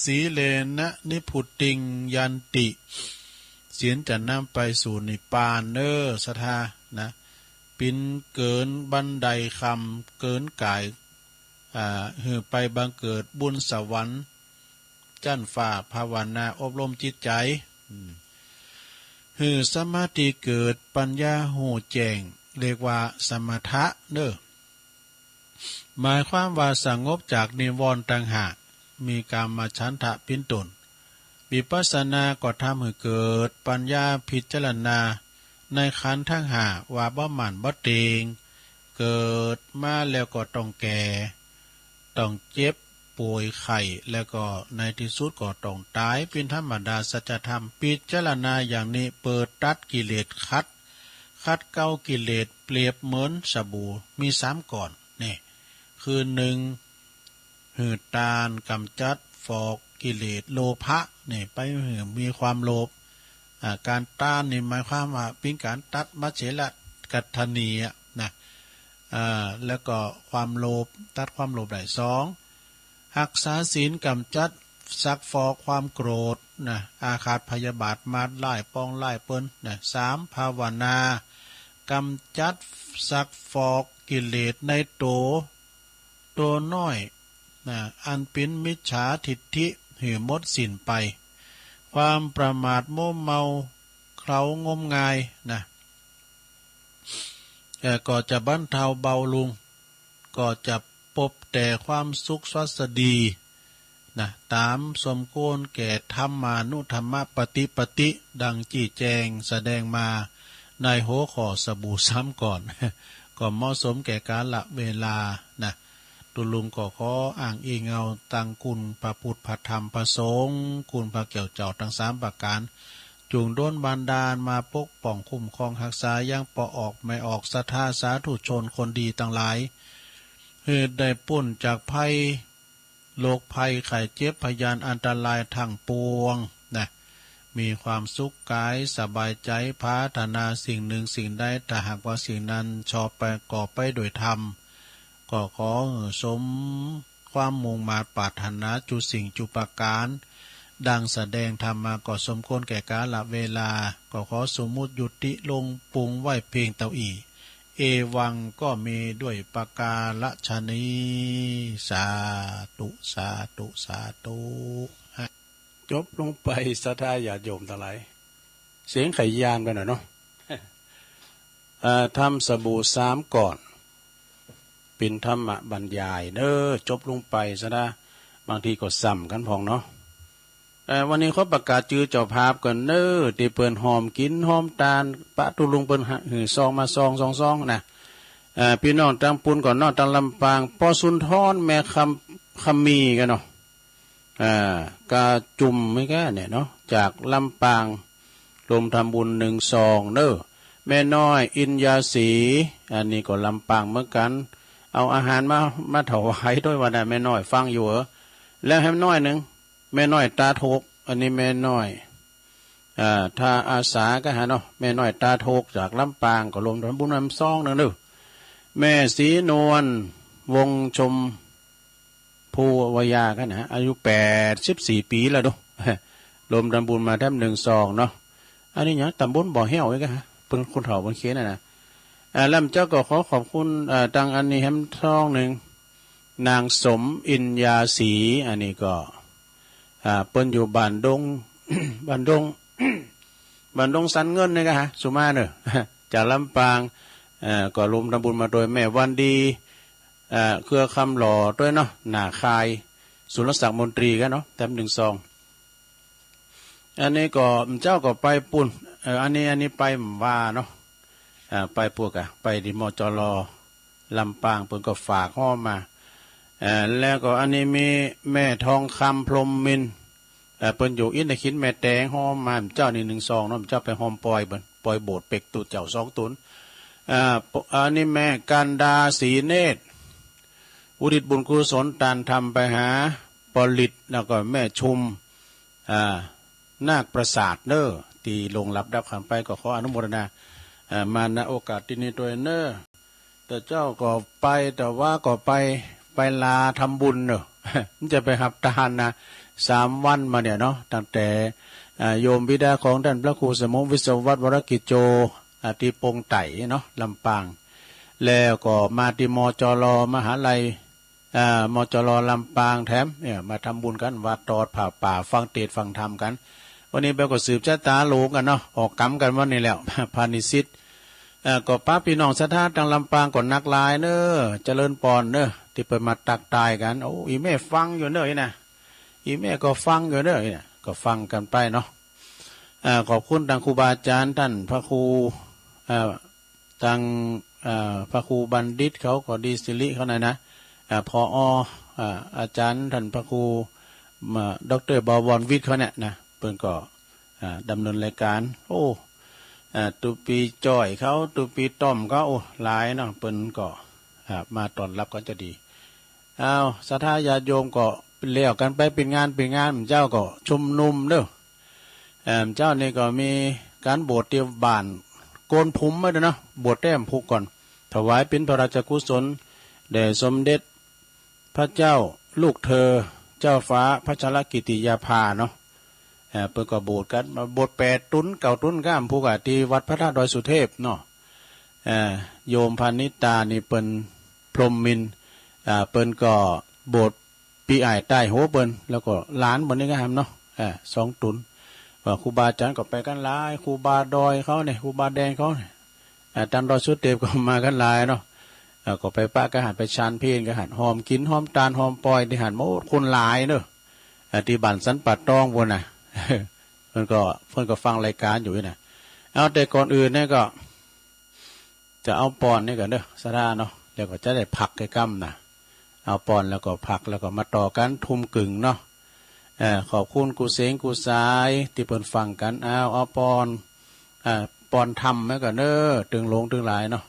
สีเลนะนิพุตติงยันติศีลจะนำไปสู่นิพพานศรัทธานะปินเกินบันไดคำเกินกายหือไปบังเกิดบุญสวรรค์จั่นฝ่าภาวนาอบรมจิตใจหือสมาธิเกิดปัญญาหูแจ้งเรียกว่าสมถะหมายความว่าสงบจากนิวรณ์ต่างหากมีกามฉันทะเป็นต้นวิปัสสนาก็ทำให้เกิดปัญญาพิจารณาในขันธ์ทั้งห้าว่าบ่หมั่นบ่เตงเกิดมาแล้วก็ต้องแก่ต้องเจ็บป่วยไข้แล้วก็ในที่สุดก็ต้องตายเป็นธรรมดาสัจธรรมพิจารณาอย่างนี้เปิดตัดกิเลสคัดเก้ากิเลสเปรียบเหมือนสบู่มี3ก่อนนี่คือ1หืดตาลกำจัดฟอกกิเลสโลภะนี่ไปมีความโลภการต้านนี่หมายความว่าเป็นการตัดมัจเฉละกัตถนีนะแล้วก็ความโลภตัดความโลภได้2รักษาศีลกำจัดซักฟอกความโกรธนะอาฆาตพยาบาทมาดไล่ปองไล่เปิ้นนะ3ภาวนากำจัดซักฟอกกิเลสในตัวน้อยนะอันเป็นมิจฉาทิฏฐิหือหมดสิ้นไปความประมาทโม้เมาเคล้างมงายนะก็จะบรรเทาเบาลงก็จะพบแต่ความสุขสวัสดีนะตามสมควรแก่ธรรมานุธรรมปฏิดังจี้แจงแสดงมาในหัวข้อสบู่ซ้ำก่อน ก็เหมาะสมแก่กาลเวลานะตุลุงก็ขออ้างอิงเอาตังคุณพระพุทธพระธรรมพระสงฆ์คุณพระเกี่ยวเจ้าทั้ง3ประการจูงด้นบานดาลมาปกป้องคุ้มครองรักษายังปออกไม่ออกศรัทธาสาธุชนคนดีทั้งหลายเหตุได้พ้นจากภัยโรคภัยไข้เจ็บพยานอันตรายทั้งปวงนะมีความสุขกายสบายใจพัฒนาสิ่งหนึ่งสิ่งใดแต่หากว่าสิ่งนั้นชอบประกอบไปโดยธรรมก็ขอสมความมุ่งมาปรารถนาจุสิ่งจุปการดังแสดงธรรมมาก็สมควรแก่กาลเวลาก็ขอสมมุติยุติลงปรุงไว้เพียงเท่าอีเอวังก็มีด้วยปกาละชนีสาธุสาธุสาธุจบลงไปสัทธาญาติโยมทั้งหลายเสียงไข่ยานไปหน่อยเนาะ ทำสบู่3ก่อนเป็นธรรมบรรยายจบลงไปซะนะบางทีก็ซ้ำกันพองเนาะวันนี้เขาประกาศจื้อเจ้าภาพกันที่เปิ้นหอมกินหอมตาลปะตุลุงเปิ้นหือซองมาซองนะพี่น้องตังปุนก่อนนอกตังลำปางปอสุนทรแม่คำมีกันเนาะกาจุ่มไม่แก่เนี่ยเนาะจากลำปางรวมทำบุญ1 ซองแม่น้อยอินยาสีอันนี้ก็ลำปางเหมือนกันเอาอาหารมาถวายด้วยวันนั้นแม่น้อยฟังอยู่แล้วให้น้อยหนึ่งแม่น้อยตาโทกอันนี้แม่น้อยถ้าอาสาก็หาเนาะแม่น้อยตาโทกจากลำปางก็รวมทำบุญ1 ซองแม่สีนวลวงชมพ ผู้วายากันนะอายุ84 ปีแล้วดูรวมตำบุญมาแทบ1 2เนาะอันนี้เนี่ยตำบลบ่อแห้วไว้กันฮะเป็นคนเฒ่าบนเขียนนะแล้วเจ้าก็ขอขอบคุณตังอันนี้แฮมท่องหนึ่งนางสมอินยาศรีอันนี้ก็เปิ้นอยู่บ้านดง บ้านดง บ้านดงสันเงินนี่ก็ฮะสุมาเนอะ จากลำปางก็รวมตำบุญมาโดยแม่วันดีเครือคำหล่อด้วยเนาะหน้าคายสุรศักดิ์มนตรีกันเนาะแต้ม1 2อันนี้ก็เจ้าก็ไปปุ่นอันนี้ไปว่าเนาะไปพวกไปดิมจรลำปางเพิ่นก็ฝากห้อมาแล้วก็อันนี้มีแม่ทองคำพรหมมินเปิ้นอยู่อินทขินแม่แตงห้อมมาเจ้านี่1 2เนาะเจ้าไปห้อมปล่อยเปิ้นปล่อยโบสถ์เป็กตูเจ้า2 ตุนอันนี้แม่กันดาศรีเนตรอุทิศบุญกุศลตานทำไปหาปลิตแล้วก็แม่ชุมนาคประสาทเนอตีลงรับดับขันไปก็ขออนุโมทนามาณโอกาสที่นี้ตัวเนอแต่เจ้าก็ไปแต่ว่าก็ไปลาทำบุญเนอะ จะไปหับทานนะ3 วันมาเนี่ยเนาะตั้งแต่โยมบิดาของท่านพระครูสมงวิศวัตรวรกิจโจที่ปงไต่เนาะลำปางแล้วก็มาที่มจรมหาลัยมจรลำปางแถมเนี่ยมาทำบุญกันวัดตอดผ่าป่าฟังเทศน์ฟังธรรมกันวันนี้เบลก็สืบชะตาโลกกันเนาะออกกรรมกันวันนี้แล้ว พานิสิตก็ป้าพี่น้องสถานทางลำปางก่อนนักลายเนอเจริญปอนเนอที่เปิดมาตักตายกันโอ้อีแม่ฟังอยู่เนอนะอีแม่ก็ฟังอยู่เนอเนี่ยก็ฟังกันไปเนาะขอบคุณทางครูบาอาจารย์ท่านพระครูทางพระครูบัณฑิตเขาก็ดีสิริเขาหน่อยนะพออาจารย์ท่านพระครูดร.บวรวิทย์เขาเนี่ยนะเพิ่นก็ดำเนินรายการโอ้ตุปีจ้อยเขาตุปีต้อมเขาโอ้หลายเนาะเพิ่นก็มาต้อนรับก็จะดีศรัทธาญาติโยมก็เลี้ยวกันไปเป็นงานเจ้าก็ชุมนุมเด้อเจ้านี่ก็มีการบวชเตรียมบ้านโกนผมมาด้วยเนาะบวชแต้มผูกก่อนถวายเป็นพระราชกุศลแด่สมเด็จพระเจ้าลูกเธอเจ้าฟ้าพัชรกิติยาภาเนาะเปิดก็โบสถ์กันมาโบสถ์8 ตุน9 ตุนก้ามผู้กะที่วัดพระธาตุดอยสุเทพเนาะโยมพานิตานี่เปิ้นพรหมมินเปิ้นก็โบสถ์ปีอ้ายใต้โหเปิ้นแล้วก็หลานบ่นี่ก็ทำเนาะ2 ตุนว่าครูบาอาจารย์ก็ไปกันหลายครูบาดอยเขาเนี่ยครูบาแดงเขาเนี่ยตันดอยสุเทพก็มากันหลายเนาะก็ไปป้าก็หันไปชานเพียนก็หันหอมกินหอมตาลหอมปอยที่หันโมคนหลายเนอะที่บ้านสันปัดตองบนน่ะ เพื่อนก็ฟังรายการอยู่นะเอาแต่ก่อนอื่นเนี่ยก็จะเอาปอนนี่ก่อนเด้อสราเนาะเดี๋ยวก็จะได้ผักไก่กั้มนะเอาปอนแล้วก็ผักแล้วก็มาต่อกันทุ่มกึ่งเนาะขอบคุณกูเสงกูสายที่เปิ่นฟังกันเอาปอนทำไว้ก่อนเด้อตึงลงตึงหลายเนาะ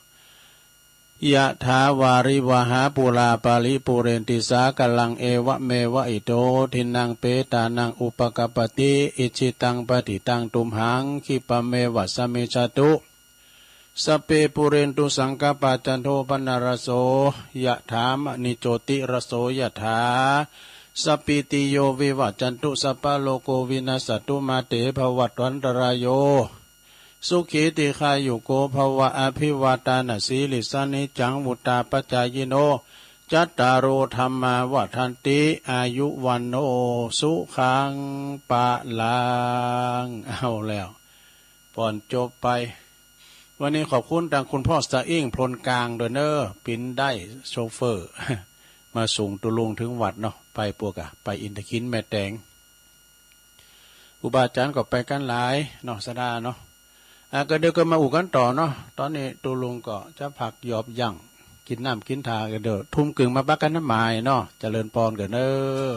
ยะถาวาริวหาปุราปาริปุเรนติสากัลังเอวะเมวะอิโตทินังเปตานังอุปกปติอิชิตังปฏิตังตุมหังคิปะเมวะสมิจตุสเปปุเรนตุสังกปะจันโทปนารโสยะถามณิโจติรโสยะถาสปิติโยวิวัจจันตุสัพพะโลกวินาศตุมาเตภวัตวันตรายโยสุขีติขายุโกภวะอภิวาตานาสีลิสานิจังมุตตาปัจจายโนจัตตารโอธรรมาวัฏันติอายุวันโนสุขังปะลังเอาแล้วก่อนจบไปวันนี้ขอบคุณทางคุณพ่อสะอิ่งพลกลางโดยเนอร์ปินได้โชเฟอร์ มาส่งตุลุงถึงวัดเนาะไปพวกไปอินทขินแม่แตงอุบาจารย์ก็ไปกันหลายเนาะสดาเนาะก็เดี๋ยวก็มาอุกันต่อเนาะตอนนี้ตุลุงก็จะผักหยอบยั่งกินน้ำกินทากันเด้อทุ่มกึ่งมาบักกันน้ำหมายเนาะเจริญพรกันเด้อ